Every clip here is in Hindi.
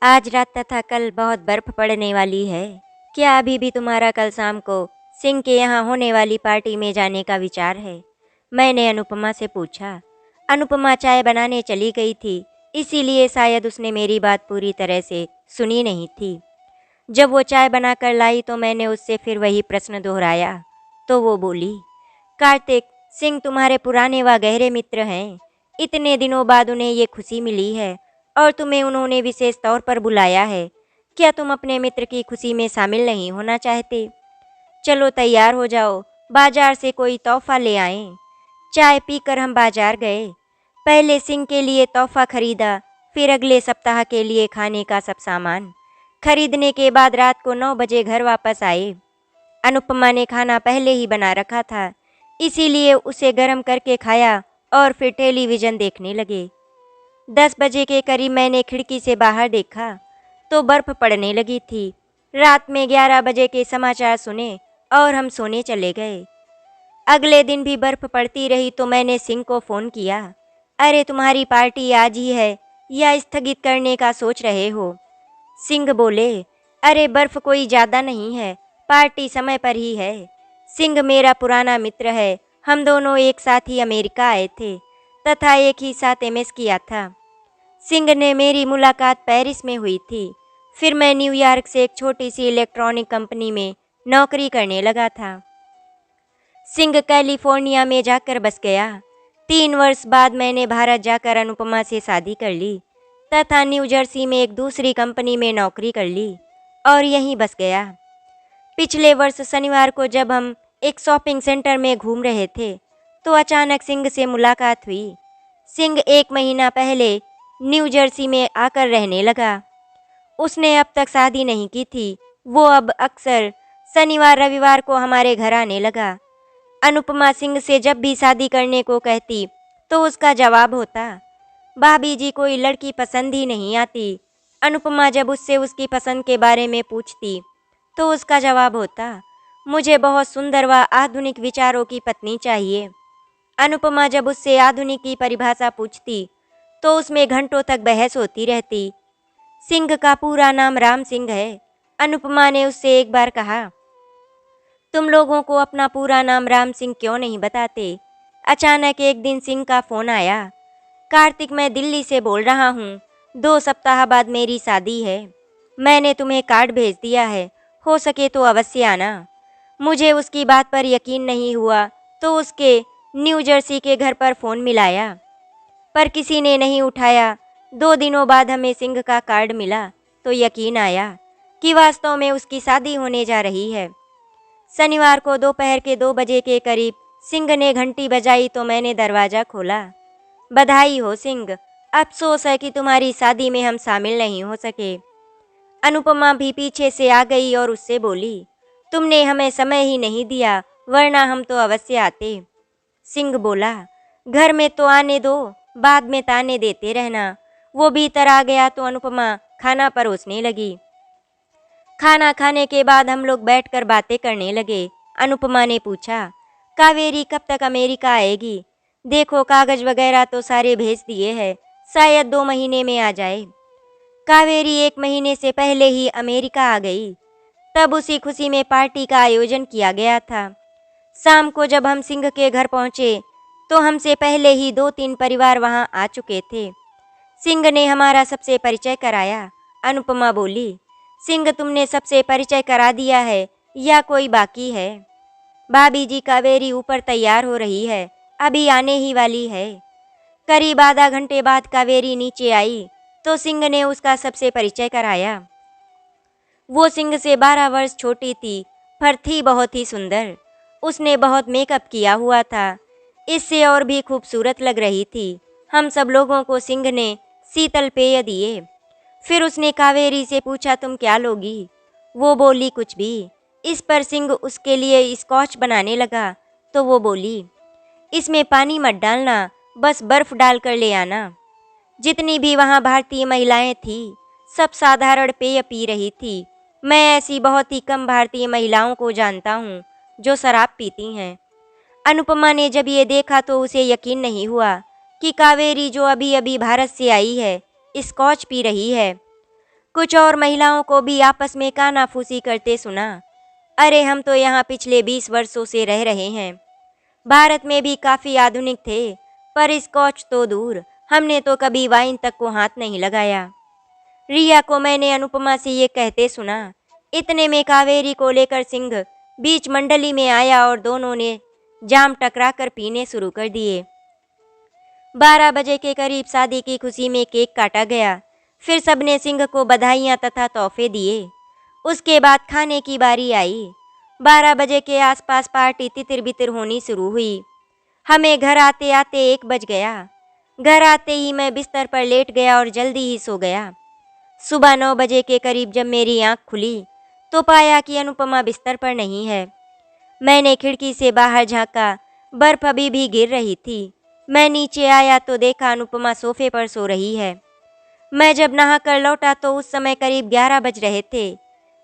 आज रात तथा कल बहुत बर्फ पड़ने वाली है। क्या अभी भी तुम्हारा कल शाम को सिंह के यहाँ होने वाली पार्टी में जाने का विचार है? मैंने अनुपमा से पूछा। अनुपमा चाय बनाने चली गई थी, इसीलिए शायद उसने मेरी बात पूरी तरह से सुनी नहीं थी। जब वो चाय बनाकर लाई तो मैंने उससे फिर वही प्रश्न दोहराया, तो वो बोली, कार्तिक, सिंह तुम्हारे पुराने व गहरे मित्र हैं। इतने दिनों बाद उन्हें ये खुशी मिली है और तुम्हें उन्होंने विशेष तौर पर बुलाया है। क्या तुम अपने मित्र की खुशी में शामिल नहीं होना चाहते? चलो तैयार हो जाओ, बाजार से कोई तोहफा ले आएं। चाय पीकर हम बाजार गए। पहले सिंह के लिए तोहफा खरीदा, फिर अगले सप्ताह के लिए खाने का सब सामान। खरीदने के बाद रात को 9 बजे घर वापस आए। अनुपमा ने खाना पहले ही बना रखा था, इसीलिए उसे गर्म करके खाया और फिर टेलीविज़न देखने लगे। 10 बजे के करीब मैंने खिड़की से बाहर देखा तो बर्फ पड़ने लगी थी। रात में 11 बजे के समाचार सुने और हम सोने चले गए। अगले दिन भी बर्फ पड़ती रही तो मैंने सिंह को फ़ोन किया। अरे तुम्हारी पार्टी आज ही है या स्थगित करने का सोच रहे हो? सिंह बोले, अरे बर्फ कोई ज़्यादा नहीं है, पार्टी समय पर ही है। सिंह मेरा पुराना मित्र है, हम दोनों एक साथ ही अमेरिका आए थे तथा एक ही साथ एमएस किया था। सिंह ने मेरी मुलाकात पेरिस में हुई थी, फिर मैं न्यूयॉर्क से एक छोटी सी इलेक्ट्रॉनिक कंपनी में नौकरी करने लगा था। सिंह कैलिफोर्निया में जाकर बस गया। 3 वर्ष बाद मैंने भारत जाकर अनुपमा से शादी कर ली तथा न्यू जर्सी में एक दूसरी कंपनी में नौकरी कर ली और यहीं बस गया। पिछले वर्ष शनिवार को जब हम एक शॉपिंग सेंटर में घूम रहे थे तो अचानक सिंह से मुलाकात हुई। सिंह 1 महीना पहले न्यू जर्सी में आकर रहने लगा। उसने अब तक शादी नहीं की थी। वो अब अक्सर शनिवार रविवार को हमारे घर आने लगा। अनुपमा सिंह से जब भी शादी करने को कहती तो उसका जवाब होता, भाभी जी कोई लड़की पसंद ही नहीं आती। अनुपमा जब उससे उसकी पसंद के बारे में पूछती तो उसका जवाब होता, मुझे बहुत सुंदर व आधुनिक विचारों की पत्नी चाहिए। अनुपमा जब उससे आधुनिक की परिभाषा पूछती तो उसमें घंटों तक बहस होती रहती। सिंह का पूरा नाम राम सिंह है। अनुपमा ने उससे एक बार कहा, तुम लोगों को अपना पूरा नाम राम सिंह क्यों नहीं बताते? अचानक एक दिन सिंह का फ़ोन आया, कार्तिक, मैं दिल्ली से बोल रहा हूँ, 2 सप्ताह बाद मेरी शादी है। मैंने तुम्हें कार्ड भेज दिया है, हो सके तो अवश्य आना। मुझे उसकी बात पर यकीन नहीं हुआ तो उसके न्यू जर्सी के घर पर फ़ोन मिलाया, पर किसी ने नहीं उठाया। 2 दिनों बाद हमें सिंह का कार्ड मिला तो यकीन आया कि वास्तव में उसकी शादी होने जा रही है। शनिवार को दोपहर के 2 बजे के करीब सिंह ने घंटी बजाई तो मैंने दरवाज़ा खोला। बधाई हो सिंह, अफसोस है कि तुम्हारी शादी में हम शामिल नहीं हो सके। अनुपमा भी पीछे से आ गई और उससे बोली, तुमने हमें समय ही नहीं दिया, वरना हम तो अवश्य आते। सिंह बोला, घर में तो आने दो, बाद में ताने देते रहना। वो भीतर आ गया तो अनुपमा खाना परोसने लगी। खाना खाने के बाद हम लोग बैठकर बातें करने लगे। अनुपमा ने पूछा, कावेरी कब तक अमेरिका आएगी? देखो कागज वगैरह तो सारे भेज दिए हैं, शायद 2 महीने में आ जाए। कावेरी 1 महीने से पहले ही अमेरिका आ गई। तब उसी खुशी में पार्टी का आयोजन किया गया था। शाम को जब हम सिंह के घर पहुंचे तो हमसे पहले ही 2-3 परिवार वहां आ चुके थे। सिंह ने हमारा सबसे परिचय कराया। अनुपमा बोली, सिंह तुमने सबसे परिचय करा दिया है या कोई बाकी है? भाभी जी, कावेरी ऊपर तैयार हो रही है, अभी आने ही वाली है। करीब आधा घंटे बाद कावेरी नीचे आई तो सिंह ने उसका सबसे परिचय कराया। वो सिंह से 12 वर्ष छोटी थी, पर थी बहुत ही सुंदर। उसने बहुत मेकअप किया हुआ था, इससे और भी खूबसूरत लग रही थी। हम सब लोगों को सिंह ने शीतल पेय दिए। फिर उसने कावेरी से पूछा, तुम क्या लोगी? वो बोली, कुछ भी। इस पर सिंह उसके लिए स्कॉच बनाने लगा तो वो बोली, इसमें पानी मत डालना, बस बर्फ डाल कर ले आना। जितनी भी वहाँ भारतीय महिलाएं थीं, सब साधारण पेय पी रही थी। मैं ऐसी बहुत ही कम भारतीय महिलाओं को जानता हूँ जो शराब पीती हैं। अनुपमा ने जब ये देखा तो उसे यकीन नहीं हुआ कि कावेरी, जो अभी अभी भारत से आई है, स्कॉच पी रही है। कुछ और महिलाओं को भी आपस में कानाफूसी करते सुना। अरे हम तो यहाँ पिछले 20 वर्षों से रह रहे हैं। भारत में भी काफ़ी आधुनिक थे, पर स्कॉच तो दूर, हमने तो कभी वाइन तक को हाथ नहीं लगाया। रिया को मैंने अनुपमा से ये कहते सुना। इतने में कावेरी को लेकर सिंह बीच मंडली में आया और दोनों ने जाम टकराकर पीने शुरू कर दिए। 12 बजे के करीब शादी की खुशी में केक काटा गया। फिर सबने सिंह को बधाइयाँ तथा तोहफे दिए। उसके बाद खाने की बारी आई। 12 बजे के आसपास पार्टी तितिर बितिर होनी शुरू हुई। हमें घर आते आते 1 बज गया। घर आते ही मैं बिस्तर पर लेट गया और जल्दी ही सो गया। सुबह 9 बजे के करीब जब मेरी आंख खुली तो पाया कि अनुपमा बिस्तर पर नहीं है। मैंने खिड़की से बाहर झांका, बर्फ अभी भी गिर रही थी। मैं नीचे आया तो देखा अनुपमा सोफे पर सो रही है। मैं जब नहाकर लौटा तो उस समय करीब 11 बज रहे थे।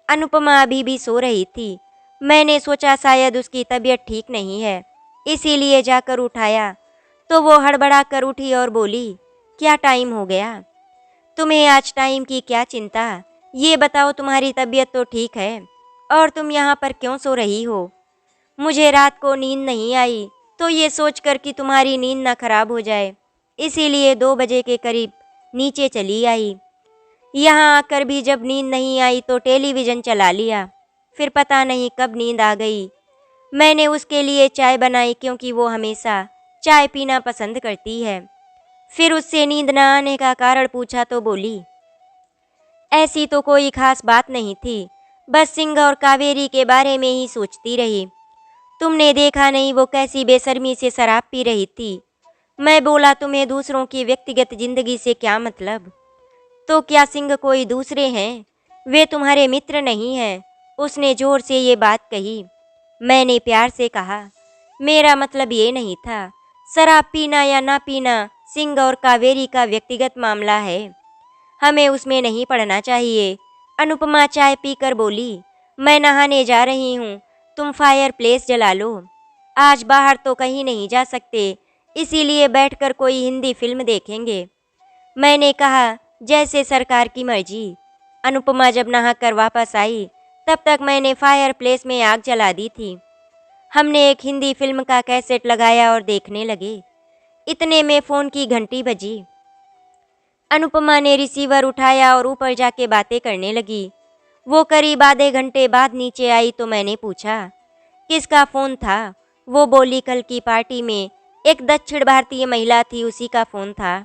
अनुपमा अभी भी सो रही थी। मैंने सोचा शायद उसकी तबीयत ठीक नहीं है, इसीलिए जाकर उठाया तो वो हड़बड़ा कर उठी और बोली, क्या टाइम हो गया? तुम्हें आज टाइम की क्या चिंता? ये बताओ, तुम्हारी तबीयत तो ठीक है और तुम यहाँ पर क्यों सो रही हो? मुझे रात को नींद नहीं आई तो ये सोचकर कि तुम्हारी नींद ना खराब हो जाए, इसीलिए 2 बजे के करीब नीचे चली आई। यहाँ आकर भी जब नींद नहीं आई तो टेलीविज़न चला लिया। फिर पता नहीं कब नींद आ गई। मैंने उसके लिए चाय बनाई क्योंकि वो हमेशा चाय पीना पसंद करती है। फिर उससे नींद न आने का कारण पूछा तो बोली, ऐसी तो कोई खास बात नहीं थी, बस सिंह और कावेरी के बारे में ही सोचती रही। तुमने देखा नहीं वो कैसी बेशर्मी से शराब पी रही थी। मैं बोला, तुम्हें दूसरों की व्यक्तिगत जिंदगी से क्या मतलब? तो क्या सिंह कोई दूसरे हैं? वे तुम्हारे मित्र नहीं हैं। उसने जोर से ये बात कही। मैंने प्यार से कहा, मेरा मतलब ये नहीं था। शराब पीना या ना पीना सिंह और कावेरी का व्यक्तिगत मामला है, हमें उसमें नहीं पड़ना चाहिए। अनुपमा चाय पीकर बोली, मैं नहाने जा रही हूँ, तुम फायर प्लेस जला लो। आज बाहर तो कहीं नहीं जा सकते, इसीलिए बैठकर कोई हिंदी फिल्म देखेंगे। मैंने कहा, जैसे सरकार की मर्जी। अनुपमा जब नहाकर वापस आई तब तक मैंने फायर प्लेस में आग जला दी थी। हमने एक हिंदी फिल्म का कैसेट लगाया और देखने लगे। इतने में फ़ोन की घंटी बजी। अनुपमा ने रिसीवर उठाया और ऊपर जाके बातें करने लगी। वो करीब आधे घंटे बाद नीचे आई तो मैंने पूछा, किसका फ़ोन था? वो बोली, कल की पार्टी में एक दक्षिण भारतीय महिला थी, उसी का फ़ोन था।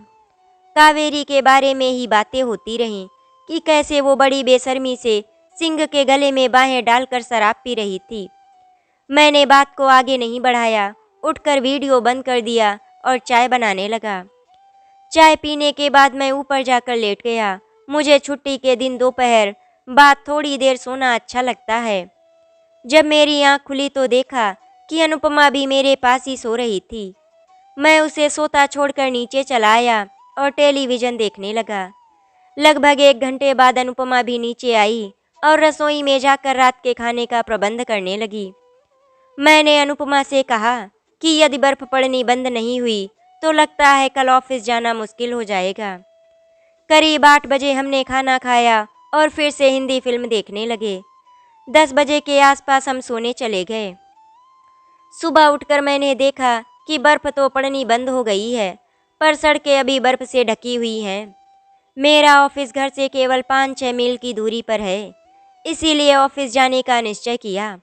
कावेरी के बारे में ही बातें होती रहीं कि कैसे वो बड़ी बेशर्मी से सिंह के गले में बाहें डालकर शराब पी रही थी। मैंने बात को आगे नहीं बढ़ाया, उठकर वीडियो बंद कर दिया और चाय बनाने लगा। चाय पीने के बाद मैं ऊपर जाकर लेट गया। मुझे छुट्टी के दिन दोपहर बाद थोड़ी देर सोना अच्छा लगता है। जब मेरी आंख खुली तो देखा कि अनुपमा भी मेरे पास ही सो रही थी। मैं उसे सोता छोड़कर नीचे चला आया और टेलीविज़न देखने लगा। लगभग 1 घंटे बाद अनुपमा भी नीचे आई और रसोई में जाकर रात के खाने का प्रबंध करने लगी। मैंने अनुपमा से कहा कि यदि बर्फ़ पड़नी बंद नहीं हुई तो लगता है कल ऑफिस जाना मुश्किल हो जाएगा। करीब 8 बजे हमने खाना खाया और फिर से हिंदी फिल्म देखने लगे। 10 बजे के आसपास हम सोने चले गए। सुबह उठकर मैंने देखा कि बर्फ़ तो पड़नी बंद हो गई है, पर सड़कें अभी बर्फ़ से ढकी हुई हैं। मेरा ऑफिस घर से केवल 5-6 मील की दूरी पर है, इसीलिए ऑफिस जाने का निश्चय किया।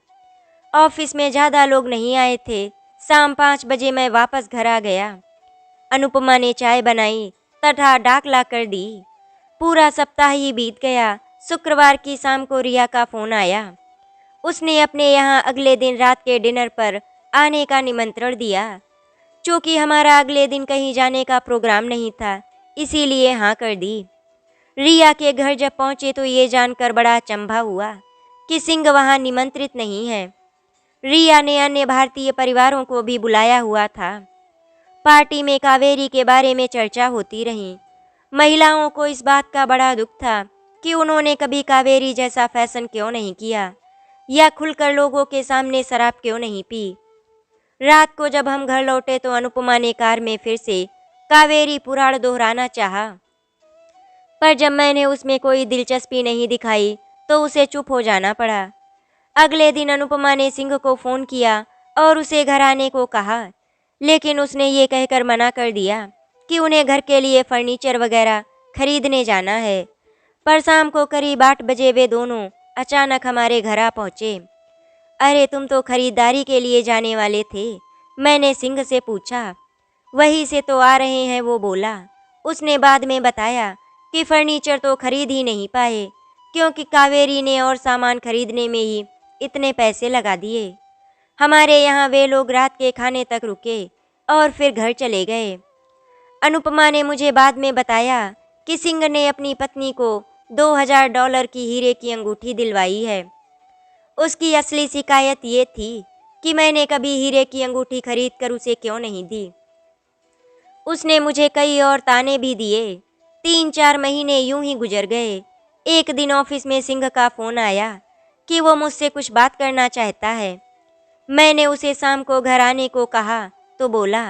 ऑफिस में ज़्यादा लोग नहीं आए थे। शाम 5 बजे मैं वापस घर आ गया। अनुपमा ने चाय बनाई तथा डाक ला कर दी। पूरा सप्ताह ही बीत गया। शुक्रवार की शाम को रिया का फ़ोन आया। उसने अपने यहाँ अगले दिन रात के डिनर पर आने का निमंत्रण दिया। चूँकि हमारा अगले दिन कहीं जाने का प्रोग्राम नहीं था, इसीलिए हाँ कर दी। रिया के घर जब पहुँचे तो ये जानकर बड़ा अचंभा हुआ कि सिंह वहाँ निमंत्रित नहीं है। रिया ने अन्य भारतीय परिवारों को भी बुलाया हुआ था। पार्टी में कावेरी के बारे में चर्चा होती रही। महिलाओं को इस बात का बड़ा दुख था कि उन्होंने कभी कावेरी जैसा फैशन क्यों नहीं किया या खुलकर लोगों के सामने शराब क्यों नहीं पी। रात को जब हम घर लौटे तो अनुपमा ने कार में फिर से कावेरी पुराण दोहराना चाहा, पर जब मैंने उसमें कोई दिलचस्पी नहीं दिखाई तो उसे चुप हो जाना पड़ा। अगले दिन अनुपमा ने सिंह को फ़ोन किया और उसे घर आने को कहा, लेकिन उसने ये कहकर मना कर दिया कि उन्हें घर के लिए फर्नीचर वगैरह खरीदने जाना है। पर शाम को करीब 8 बजे वे दोनों अचानक हमारे घर आ पहुँचे। अरे तुम तो खरीदारी के लिए जाने वाले थे, मैंने सिंह से पूछा। वहीं से तो आ रहे हैं, वो बोला। उसने बाद में बताया कि फर्नीचर तो खरीद ही नहीं पाए क्योंकि कावेरी ने और सामान खरीदने में ही इतने पैसे लगा दिए। हमारे यहाँ वे लोग रात के खाने तक रुके और फिर घर चले गए। अनुपमा ने मुझे बाद में बताया कि सिंह ने अपनी पत्नी को $2000 की हीरे की अंगूठी दिलवाई है। उसकी असली शिकायत ये थी कि मैंने कभी हीरे की अंगूठी खरीद कर उसे क्यों नहीं दी। उसने मुझे कई और ताने भी दिए। 3-4 महीने यूं ही गुजर गए। एक दिन ऑफिस में सिंह का फ़ोन आया कि वो मुझसे कुछ बात करना चाहता है। मैंने उसे शाम को घर आने को कहा तो बोला,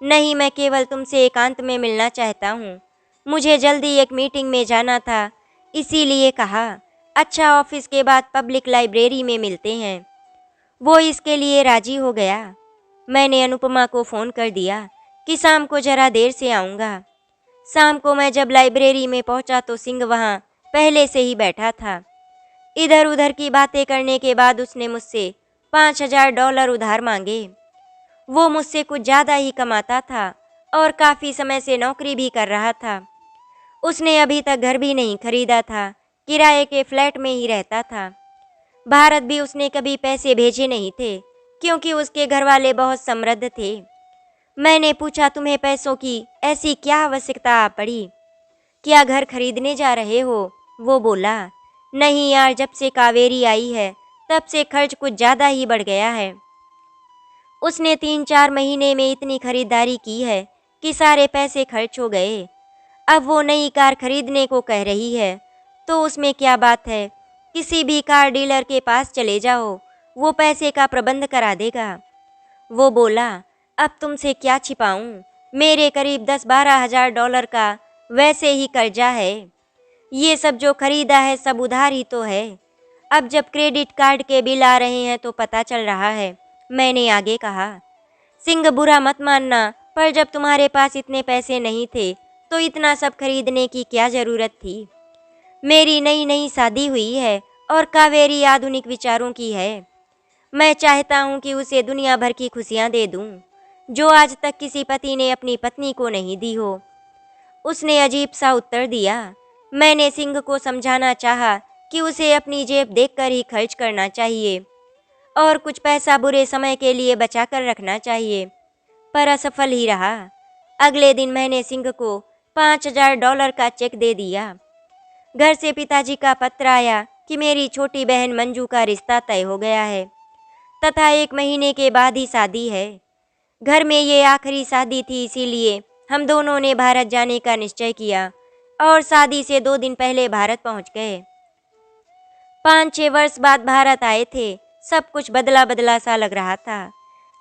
नहीं, मैं केवल तुमसे एकांत में मिलना चाहता हूँ। मुझे जल्दी एक मीटिंग में जाना था, इसीलिए कहा, अच्छा ऑफिस के बाद पब्लिक लाइब्रेरी में मिलते हैं। वो इसके लिए राजी हो गया। मैंने अनुपमा को फ़ोन कर दिया कि शाम को ज़रा देर से आऊँगा। शाम को मैं जब लाइब्रेरी में पहुँचा तो सिंह वहाँ पहले से ही बैठा था। इधर उधर की बातें करने के बाद उसने मुझसे $5000 उधार मांगे। वो मुझसे कुछ ज़्यादा ही कमाता था और काफ़ी समय से नौकरी भी कर रहा था। उसने अभी तक घर भी नहीं खरीदा था, किराए के फ्लैट में ही रहता था। भारत भी उसने कभी पैसे भेजे नहीं थे क्योंकि उसके घर वाले बहुत समृद्ध थे। मैंने पूछा, तुम्हें पैसों की ऐसी क्या आवश्यकता आ पड़ी? क्या घर खरीदने जा रहे हो? वो बोला, नहीं यार, जब से कावेरी आई है तब से खर्च कुछ ज़्यादा ही बढ़ गया है। उसने 3-4 महीने में इतनी खरीदारी की है कि सारे पैसे खर्च हो गए। अब वो नई कार खरीदने को कह रही है, तो उसमें क्या बात है, किसी भी कार डीलर के पास चले जाओ, वो पैसे का प्रबंध करा देगा। वो बोला, अब तुमसे क्या छिपाऊं, मेरे करीब 10-12 हज़ार डॉलर का वैसे ही कर्जा है। ये सब जो खरीदा है सब उधार ही तो है। अब जब क्रेडिट कार्ड के बिल आ रहे हैं तो पता चल रहा है। मैंने आगे कहा, सिंह बुरा मत मानना, पर जब तुम्हारे पास इतने पैसे नहीं थे तो इतना सब खरीदने की क्या ज़रूरत थी? मेरी नई नई शादी हुई है और कावेरी आधुनिक विचारों की है। मैं चाहता हूँ कि उसे दुनिया भर की खुशियाँ दे दूँ, जो आज तक किसी पति ने अपनी पत्नी को नहीं दी हो। उसने अजीब सा उत्तर दिया। मैंने सिंह को समझाना चाहा कि उसे अपनी जेब देखकर ही खर्च करना चाहिए और कुछ पैसा बुरे समय के लिए बचा कर रखना चाहिए, पर असफल ही रहा। अगले दिन मैंने सिंह को $5000 का चेक दे दिया। घर से पिताजी का पत्र आया कि मेरी छोटी बहन मंजू का रिश्ता तय हो गया है तथा 1 महीने के बाद ही शादी है। घर में ये आखिरी शादी थी, इसीलिए हम दोनों ने भारत जाने का निश्चय किया और शादी से 2 दिन पहले भारत पहुंच गए। 5-6 वर्ष बाद भारत आए थे। सब कुछ बदला बदला सा लग रहा था।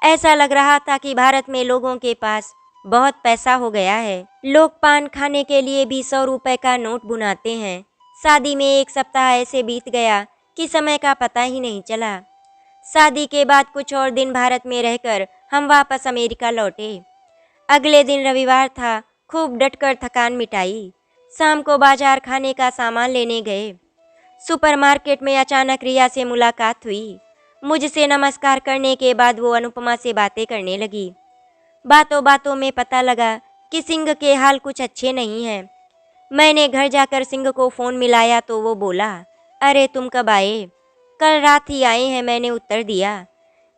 ऐसा लग रहा था कि भारत में लोगों के पास बहुत पैसा हो गया है। लोग पान खाने के लिए भी 100 रुपए का नोट बुनाते हैं। शादी में 1 सप्ताह ऐसे बीत गया कि समय का पता ही नहीं चला। शादी के बाद कुछ और दिन भारत में रहकर हम वापस अमेरिका लौटे। अगले दिन रविवार था। खूब डटकर थकान मिटाई। शाम को बाजार खाने का सामान लेने गए। सुपरमार्केट में अचानक रिया से मुलाकात हुई। मुझसे नमस्कार करने के बाद वो अनुपमा से बातें करने लगी। बातों बातों में पता लगा कि सिंह के हाल कुछ अच्छे नहीं हैं। मैंने घर जाकर सिंह को फ़ोन मिलाया तो वो बोला, अरे तुम कब आए? कल रात ही आए हैं, मैंने उत्तर दिया।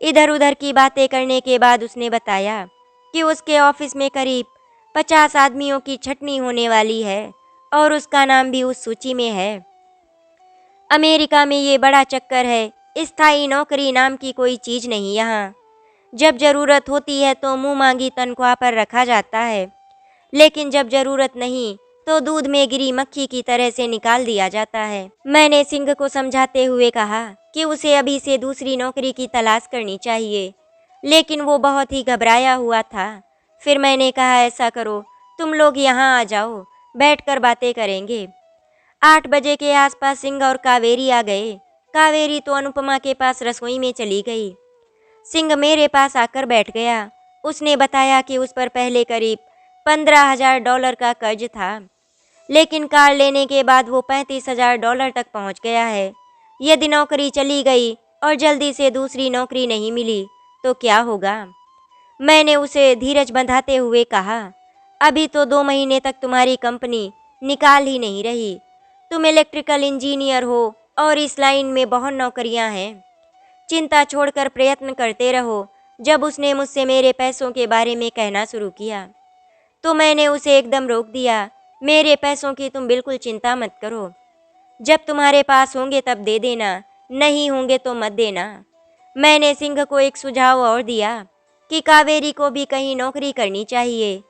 इधर उधर की बातें करने के बाद उसने बताया कि उसके ऑफिस में करीब 50 आदमियों की छटनी होने वाली है और उसका नाम भी उस सूची में है। अमेरिका में ये बड़ा चक्कर है, स्थायी नौकरी नाम की कोई चीज़ नहीं यहाँ। जब ज़रूरत होती है तो मुँह मांगी तनख्वाह पर रखा जाता है, लेकिन जब ज़रूरत नहीं तो दूध में गिरी मक्खी की तरह से निकाल दिया जाता है। मैंने सिंह को समझाते हुए कहा कि उसे अभी से दूसरी नौकरी की तलाश करनी चाहिए, लेकिन वो बहुत ही घबराया हुआ था। फिर मैंने कहा, ऐसा करो, तुम लोग यहाँ आ जाओ, बैठकर बातें करेंगे। 8 बजे के आसपास सिंह और कावेरी आ गए। कावेरी तो अनुपमा के पास रसोई में चली गई। सिंह मेरे पास आकर बैठ गया। उसने बताया कि उस पर पहले करीब $15,000 का कर्ज था, लेकिन कार लेने के बाद वो $35,000 तक पहुंच गया है। यदि नौकरी चली गई और जल्दी से दूसरी नौकरी नहीं मिली तो क्या होगा? मैंने उसे धीरज बंधाते हुए कहा, अभी तो 2 महीने तक तुम्हारी कंपनी निकाल ही नहीं रही। तुम इलेक्ट्रिकल इंजीनियर हो और इस लाइन में बहुत नौकरियां हैं। चिंता छोड़कर प्रयत्न करते रहो। जब उसने मुझसे मेरे पैसों के बारे में कहना शुरू किया तो मैंने उसे एकदम रोक दिया। मेरे पैसों की तुम बिल्कुल चिंता मत करो। जब तुम्हारे पास होंगे तब दे देना, नहीं होंगे तो मत देना। मैंने सिंह को एक सुझाव और दिया कि कावेरी को भी कहीं नौकरी करनी चाहिए।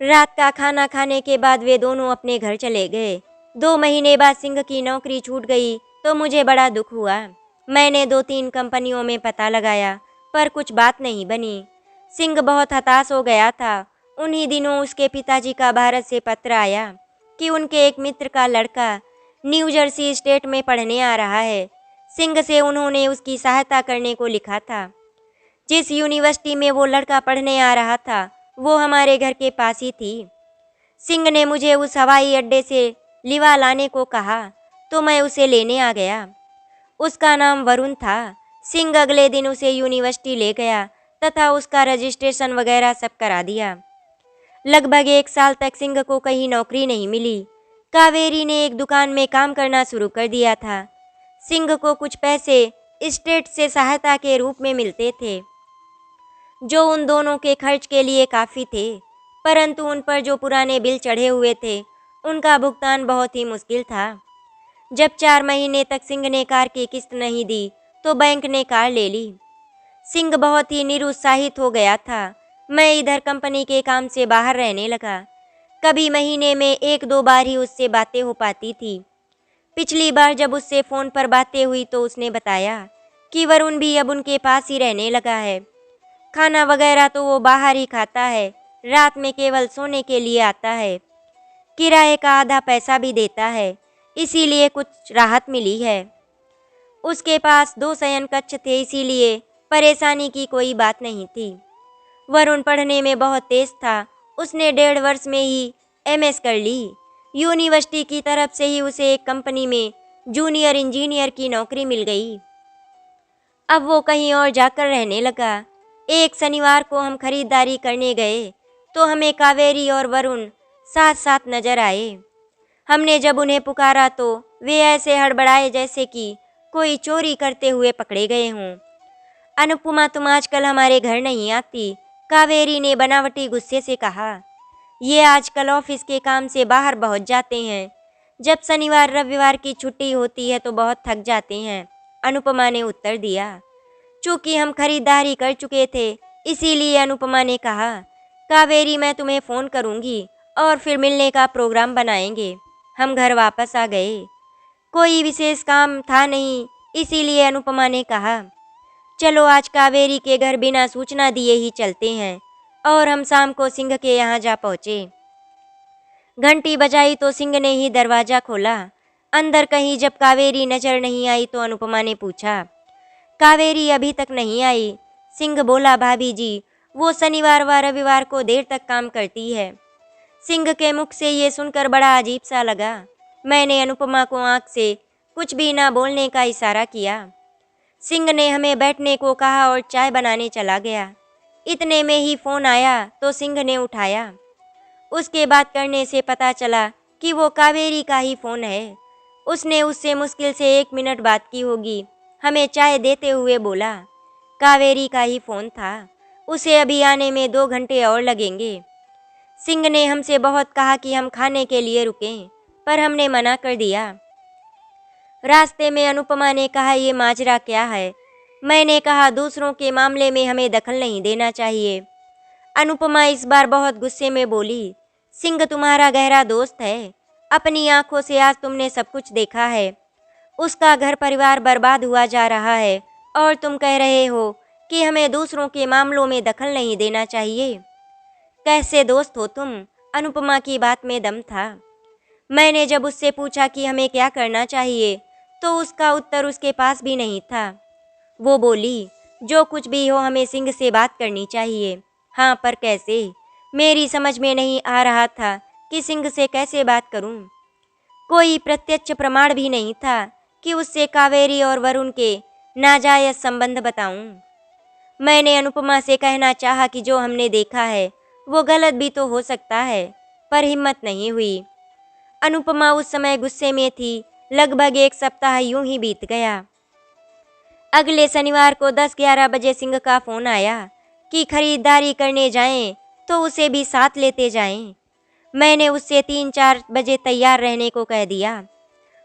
रात का खाना खाने के बाद वे दोनों अपने घर चले गए। 2 महीने बाद सिंह की नौकरी छूट गई तो मुझे बड़ा दुख हुआ। मैंने 2-3 कंपनियों में पता लगाया पर कुछ बात नहीं बनी। सिंह बहुत हताश हो गया था। उन्हीं दिनों उसके पिताजी का भारत से पत्र आया कि उनके एक मित्र का लड़का न्यू जर्सी स्टेट में पढ़ने आ रहा है। सिंह से उन्होंने उसकी सहायता करने को लिखा था। जिस यूनिवर्सिटी में वो लड़का पढ़ने आ रहा था वो हमारे घर के पास ही थी। सिंह ने मुझे उस हवाई अड्डे से लिवा लाने को कहा तो मैं उसे लेने आ गया। उसका नाम वरुण था। सिंह अगले दिन उसे यूनिवर्सिटी ले गया तथा उसका रजिस्ट्रेशन वगैरह सब करा दिया। लगभग 1 साल तक सिंह को कहीं नौकरी नहीं मिली। कावेरी ने एक दुकान में काम करना शुरू कर दिया था। सिंह को कुछ पैसे स्टेट से सहायता के रूप में मिलते थे जो उन दोनों के खर्च के लिए काफ़ी थे, परंतु उन पर जो पुराने बिल चढ़े हुए थे उनका भुगतान बहुत ही मुश्किल था। जब 4 महीने तक सिंह ने कार की किस्त नहीं दी तो बैंक ने कार ले ली। सिंह बहुत ही निरुत्साहित हो गया था। मैं इधर कंपनी के काम से बाहर रहने लगा। कभी महीने में 1-2 बार ही उससे बातें हो पाती थी। पिछली बार जब उससे फ़ोन पर बातें हुई तो उसने बताया कि वरुण भी अब उनके पास ही रहने लगा है। खाना वगैरह तो वो बाहर ही खाता है, रात में केवल सोने के लिए आता है। किराए का आधा पैसा भी देता है, इसीलिए कुछ राहत मिली है। उसके पास 2 शयन कक्ष थे, इसीलिए परेशानी की कोई बात नहीं थी। वरुण पढ़ने में बहुत तेज था। उसने 1.5 वर्ष में ही MS कर ली। यूनिवर्सिटी की तरफ से ही उसे एक कंपनी में जूनियर इंजीनियर की नौकरी मिल गई। अब वो कहीं और जाकर रहने लगा। एक शनिवार को हम खरीदारी करने गए तो हमें कावेरी और वरुण साथ साथ नजर आए। हमने जब उन्हें पुकारा तो वे ऐसे हड़बड़ाए जैसे कि कोई चोरी करते हुए पकड़े गए हों। अनुपमा, तुम आजकल हमारे घर नहीं आती, कावेरी ने बनावटी गुस्से से कहा। ये आजकल ऑफिस के काम से बाहर बहुत जाते हैं। जब शनिवार रविवार की छुट्टी होती है तो बहुत थक जाते हैं, अनुपमा ने उत्तर दिया। चूँकि हम खरीदारी कर चुके थे इसीलिए अनुपमा ने कहा, कावेरी मैं तुम्हें फ़ोन करूँगी और फिर मिलने का प्रोग्राम बनाएंगे। हम घर वापस आ गए। कोई विशेष काम था नहीं, इसीलिए अनुपमा ने कहा, चलो आज कावेरी के घर बिना सूचना दिए ही चलते हैं। और हम शाम को सिंह के यहाँ जा पहुँचे। घंटी बजाई तो सिंह ने ही दरवाज़ा खोला। अंदर कहीं जब कावेरी नजर नहीं आई तो अनुपमा ने पूछा, कावेरी अभी तक नहीं आई? सिंह बोला, भाभी जी, वो शनिवार व रविवार को देर तक काम करती है। सिंह के मुख से ये सुनकर बड़ा अजीब सा लगा। मैंने अनुपमा को आंख से कुछ भी ना बोलने का इशारा किया। सिंह ने हमें बैठने को कहा और चाय बनाने चला गया। इतने में ही फ़ोन आया तो सिंह ने उठाया। उसके बात करने से पता चला कि वो कावेरी का ही फ़ोन है। उसने उससे मुश्किल से 1 मिनट बात की होगी। हमें चाय देते हुए बोला, कावेरी का ही फ़ोन था, उसे अभी आने में 2 घंटे और लगेंगे। सिंह ने हमसे बहुत कहा कि हम खाने के लिए रुकें, पर हमने मना कर दिया। रास्ते में अनुपमा ने कहा, ये माजरा क्या है? मैंने कहा, दूसरों के मामले में हमें दखल नहीं देना चाहिए। अनुपमा इस बार बहुत गुस्से में बोली, सिंह तुम्हारा गहरा दोस्त है। अपनी आंखों से आज तुमने सब कुछ देखा है। उसका घर परिवार बर्बाद हुआ जा रहा है और तुम कह रहे हो कि हमें दूसरों के मामलों में दखल नहीं देना चाहिए। कैसे दोस्त हो तुम? अनुपमा की बात में दम था। मैंने जब उससे पूछा कि हमें क्या करना चाहिए, तो उसका उत्तर उसके पास भी नहीं था। वो बोली, जो कुछ भी हो हमें सिंह से बात करनी चाहिए। हाँ, पर कैसे? मेरी समझ में नहीं आ रहा था कि सिंह से कैसे बात करूं। कोई प्रत्यक्ष प्रमाण भी नहीं था कि उससे कावेरी और वरुण के नाजायज संबंध बताऊं। मैंने अनुपमा से कहना चाहा कि जो हमने देखा है वो गलत भी तो हो सकता है, पर हिम्मत नहीं हुई। अनुपमा उस समय गुस्से में थी। लगभग 1 सप्ताह यूं ही बीत गया। अगले शनिवार को 10-11 बजे सिंह का फोन आया कि खरीदारी करने जाएं तो उसे भी साथ लेते जाएं। मैंने उससे 3-4 बजे तैयार रहने को कह दिया।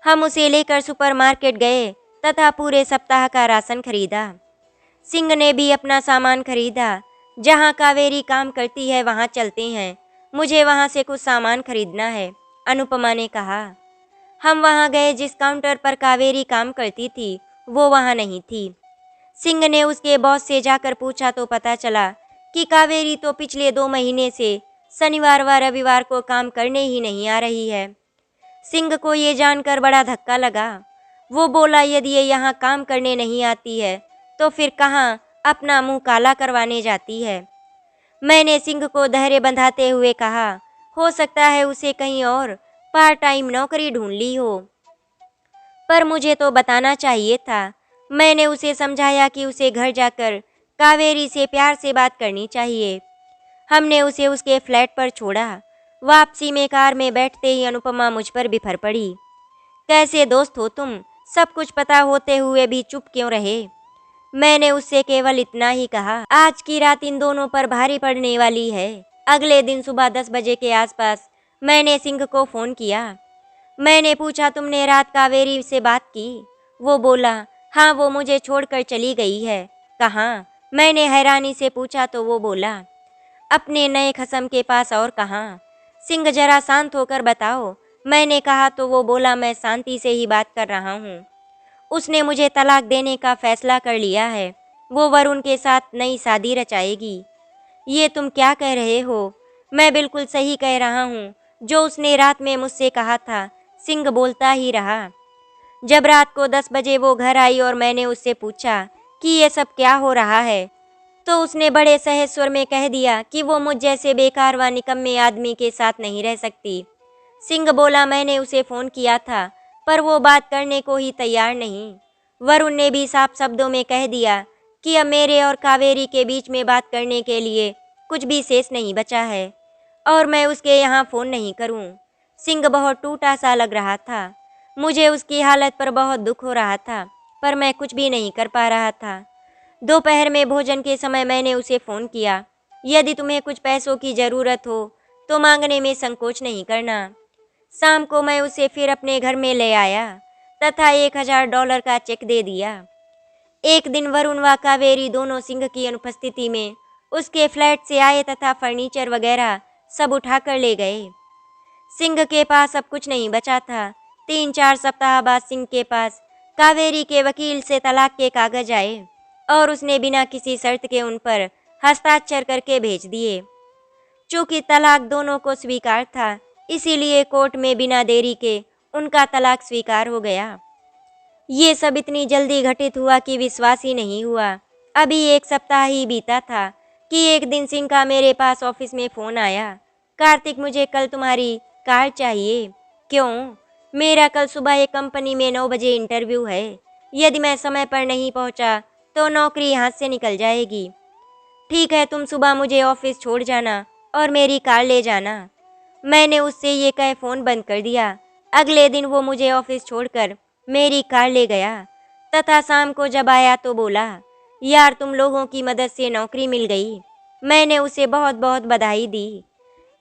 हम उसे लेकर सुपरमार्केट गए तथा पूरे सप्ताह का राशन खरीदा। सिंह ने भी अपना सामान खरीदा। जहां कावेरी काम करती है वहां चलते हैं, मुझे वहां से कुछ सामान खरीदना है, अनुपमा ने कहा। हम वहां गए। जिस काउंटर पर कावेरी काम करती थी वो वहां नहीं थी। सिंह ने उसके बॉस से जाकर पूछा तो पता चला कि कावेरी तो पिछले 2 महीने से शनिवार व रविवार को काम करने ही नहीं आ रही है। सिंह को ये जानकर बड़ा धक्का लगा। वो बोला, यदि ये यहाँ काम करने नहीं आती है तो फिर कहाँ अपना मुंह काला करवाने जाती है। मैंने सिंह को धैर्य बंधाते हुए कहा, हो सकता है उसे कहीं और पार्ट टाइम नौकरी ढूंढ ली हो, पर मुझे तो बताना चाहिए था। मैंने उसे समझाया कि उसे घर जाकर कावेरी से प्यार से बात करनी चाहिए। हमने उसे उसके फ्लैट पर छोड़ा। वापसी में कार में बैठते ही अनुपमा मुझ पर बिफर पड़ी। कैसे दोस्त हो तुम? सब कुछ पता होते हुए भी चुप क्यों रहे? मैंने उससे केवल इतना ही कहा, आज की रात इन दोनों पर भारी पड़ने वाली है। अगले दिन सुबह 10 बजे के आसपास मैंने सिंह को फोन किया। मैंने पूछा, तुमने रात कावेरी से बात की? वो बोला, हाँ, वो मुझे छोड़कर चली गई है। कहाँ? मैंने हैरानी से पूछा तो वो बोला, अपने नए खसम के पास। और कहाँ? सिंह, जरा शांत होकर बताओ। मैंने कहा तो वो बोला, मैं शांति से ही बात कर रहा हूँ। उसने मुझे तलाक देने का फैसला कर लिया है। वो वरुण के साथ नई शादी रचाएगी। ये तुम क्या कह रहे हो? मैं बिल्कुल सही कह रहा हूँ। जो उसने रात में मुझसे कहा था, सिंह बोलता ही रहा। जब रात को 10 बजे वो घर आई और मैंने उससे पूछा कि ये सब क्या हो रहा है, तो उसने बड़े सहज स्वर में कह दिया कि वो मुझ जैसे बेकार व निकम्मे आदमी के साथ नहीं रह सकती। सिंह बोला, मैंने उसे फ़ोन किया था पर वो बात करने को ही तैयार नहीं। वरुण ने भी साफ शब्दों में कह दिया कि अब मेरे और कावेरी के बीच में बात करने के लिए कुछ भी शेष नहीं बचा है और मैं उसके यहाँ फ़ोन नहीं करूँ। सिंह बहुत टूटा सा लग रहा था। मुझे उसकी हालत पर बहुत दुख हो रहा था, पर मैं कुछ भी नहीं कर पा रहा था। दोपहर में भोजन के समय मैंने उसे फ़ोन किया, यदि तुम्हें कुछ पैसों की ज़रूरत हो तो मांगने में संकोच नहीं करना। शाम को मैं उसे फिर अपने घर में ले आया तथा $1000 का चेक दे दिया। एक दिन वरुण व कावेरी दोनों सिंह की अनुपस्थिति में उसके फ्लैट से आए तथा फर्नीचर वगैरह सब उठाकर ले गए। सिंह के पास अब कुछ नहीं बचा था। 3-4 सप्ताह बाद सिंह के पास कावेरी के वकील से तलाक के कागज आए और उसने बिना किसी शर्त के उन पर हस्ताक्षर करके भेज दिए। चूंकि तलाक दोनों को स्वीकार था, इसीलिए कोर्ट में बिना देरी के उनका तलाक स्वीकार हो गया। ये सब इतनी जल्दी घटित हुआ कि विश्वास ही नहीं हुआ। अभी 1 सप्ताह ही बीता था कि एक दिन सिंह का मेरे पास ऑफिस में फ़ोन आया, कार्तिक, मुझे कल तुम्हारी कार चाहिए। क्यों? मेरा कल सुबह एक कंपनी में 9 बजे इंटरव्यू है। यदि मैं समय पर नहीं पहुंचा तो नौकरी हाथ से निकल जाएगी। ठीक है, तुम सुबह मुझे ऑफिस छोड़ जाना और मेरी कार ले जाना। मैंने उससे ये कह फ़ोन बंद कर दिया। अगले दिन वो मुझे ऑफिस छोड़कर मेरी कार ले गया तथा शाम को जब आया तो बोला, यार, तुम लोगों की मदद से नौकरी मिल गई। मैंने उसे बहुत बहुत बधाई दी।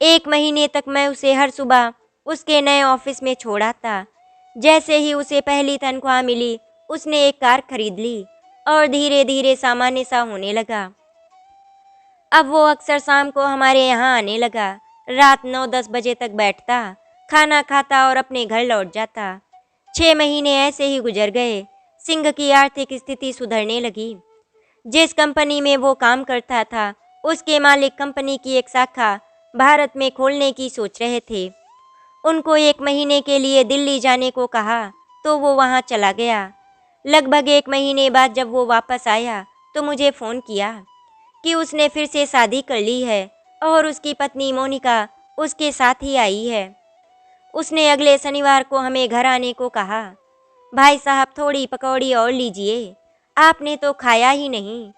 1 महीने तक मैं उसे हर सुबह उसके नए ऑफिस में छोड़ा था। जैसे ही उसे पहली तनख्वाह मिली, उसने एक कार खरीद ली और धीरे धीरे सामान्य सा होने लगा। अब वो अक्सर शाम को हमारे यहाँ आने लगा। रात 9-10 बजे तक बैठता, खाना खाता और अपने घर लौट जाता। 6 महीने ऐसे ही गुजर गए। सिंह की आर्थिक स्थिति सुधरने लगी। जिस कंपनी में वो काम करता था, उसके मालिक कंपनी की एक शाखा भारत में खोलने की सोच रहे थे। उनको 1 महीने के लिए दिल्ली जाने को कहा तो वो वहाँ चला गया। लगभग 1 महीने बाद जब वो वापस आया तो मुझे फ़ोन किया कि उसने फिर से शादी कर ली है और उसकी पत्नी मोनिका उसके साथ ही आई है। उसने अगले शनिवार को हमें घर आने को कहा। भाई साहब, थोड़ी पकौड़ी और लीजिए, आपने तो खाया ही नहीं।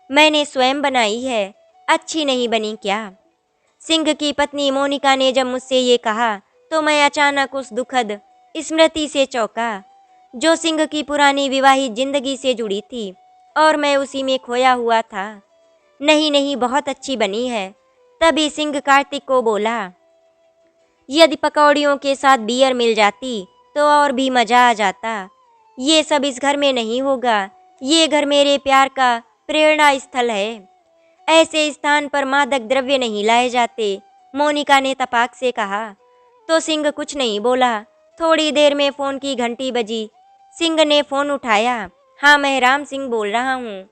मैंने स्वयं बनाई है, अच्छी नहीं बनी क्या? सिंह की पत्नी मोनिका ने जब मुझसे ये कहा तो मैं अचानक उस दुखद स्मृति से चौंका जो सिंह की पुरानी विवाहित जिंदगी से जुड़ी थी और मैं उसी में खोया हुआ था। नहीं नहीं, बहुत अच्छी बनी है। तभी सिंह कार्तिक को बोला, यदि पकौड़ियों के साथ बियर मिल जाती तो और भी मज़ा आ जाता। ये सब इस घर में नहीं होगा। ये घर मेरे प्यार का प्रेरणा स्थल है। ऐसे स्थान पर मादक द्रव्य नहीं लाए जाते, मोनिका ने तपाक से कहा। तो सिंह कुछ नहीं बोला। थोड़ी देर में फ़ोन की घंटी बजी। सिंह ने फ़ोन उठाया। हाँ, मैं राम सिंह बोल रहा हूँ।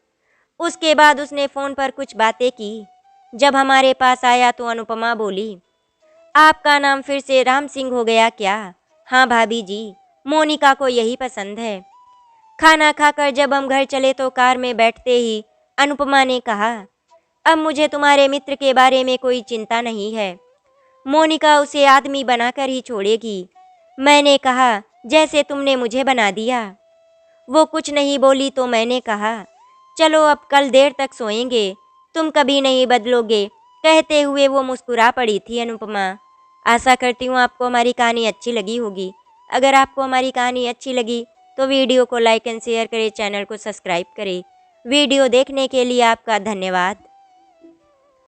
उसके बाद उसने फ़ोन पर कुछ बातें की। जब हमारे पास आया तो अनुपमा बोली, आपका नाम फिर से राम सिंह हो गया क्या? हाँ भाभी जी, मोनिका को यही पसंद है। खाना खाकर जब हम घर चले तो कार में बैठते ही अनुपमा ने कहा, अब मुझे तुम्हारे मित्र के बारे में कोई चिंता नहीं है। मोनिका उसे आदमी बनाकर ही छोड़ेगी। मैंने कहा, जैसे तुमने मुझे बना दिया। वो कुछ नहीं बोली तो मैंने कहा, चलो अब कल देर तक सोएंगे, तुम कभी नहीं बदलोगे। कहते हुए वो मुस्कुरा पड़ी थी अनुपमा। आशा करती हूँ आपको हमारी कहानी अच्छी लगी होगी। अगर आपको हमारी कहानी अच्छी लगी तो वीडियो को लाइक एंड शेयर करें, चैनल को सब्सक्राइब करें। वीडियो देखने के लिए आपका धन्यवाद।